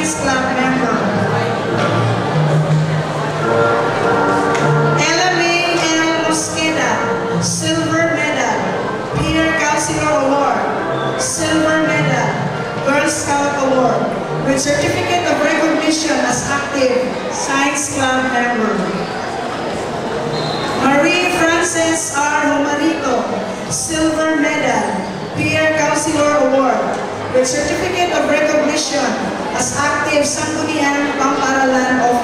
Science Club member. Ella May L. Mosqueda, Silver Medal, Peter Calcino Award, Silver Medal, Girl Scout Award, with Certificate of Recognition as active Science Club member. Marie Frances R. Humarito, Silver Medal, Pierre Councilor Award, with Certificate of Recognition as active Sangguniang Pang-Aralan of